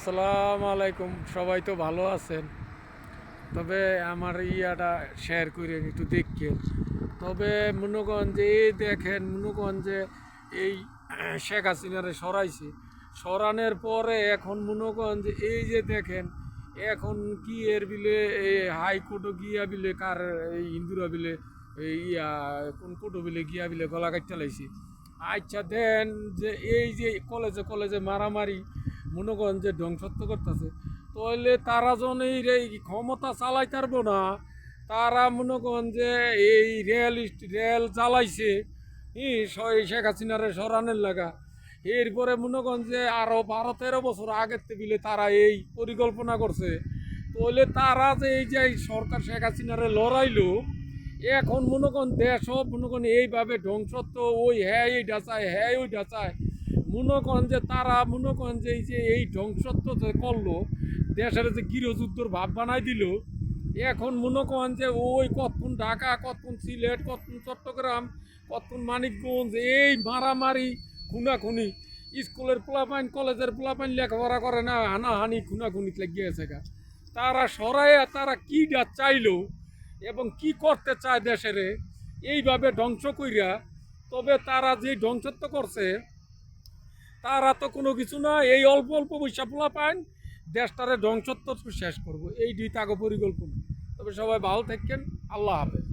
আসসালামু আলাইকুম। সবাই তো ভালো আছেন? তবে আমার ইয়াটা শেয়ার করে একটু দেখেন। তবে মনে করেন যে এই দেখেন, মনে করেন যে এই শেখ হাসিনারে সরাইছে, সরানোর পরে এখন মনে করেন যে এই যে দেখেন, এখন কি এর বিলে এই হাইকোর্টও গিয়া বিলে কার এই ইন্দুরা বিলে এই কোন কোর্টও বিলে গিয়া বিলে গলা কাটতে লাইছে। আচ্ছা দেন, যে এই যে কলেজে কলেজে মারামারি মনে করেন যে ধ্বংসত্ব করতেছে, তাহলে তারা যখন এই ক্ষমতা চালাই পারবো না, তারা মনে করেন যে এই রেল জ্বালাইছে শেখ হাসিনারে সরানোর লাগা। এরপরে মনে করেন যে আরো 12-13 বছর আগের টেবিলে তারা এই পরিকল্পনা করছে। তাহলে তারা যে এই যে সরকার শেখ হাসিনারে লড়াইলো, এখন মনে করেন দেশ মনে করেন এইভাবে ধ্বংসত্ব, ওই হ্যাঁ এইটা চায়, হ্যাঁ ওইটা চায়। মনে করেন যে তারা মনে করেন যে এই ধ্বংসত্ব যে করলো, দেশের যে গৃহযুদ্ধর ভাব বানাই দিল। এখন মনে করেন যে ওই কতক্ষণ ঢাকা, কতক্ষণ সিলেট, কতক্ষণ চট্টগ্রাম, কতক্ষণ মানিকগঞ্জ, এই মারামারি, খুনাখুনি, স্কুলের পোলাপাইন কলেজের পোলাপাইন লেখাপড়া করে না, হানাহানি খুনাখুনি লেগে গেছে গা। তারা সরাইয়া তারা কি চাইলো এবং কি করতে চায় দেশের এইভাবে ধ্বংস কইরা। তবে তারা যে ধ্বংসত্ব করছে, তারা তো কোনো কিছু না, এই অল্প অল্প পয়সা পোলা পান দেশটারে ধ্বংসত্ব শেষ করবো, এই দুই তাগো পরিকল্পনা। তবে সবাই ভালো থাকেন। আল্লাহ হাফেজ।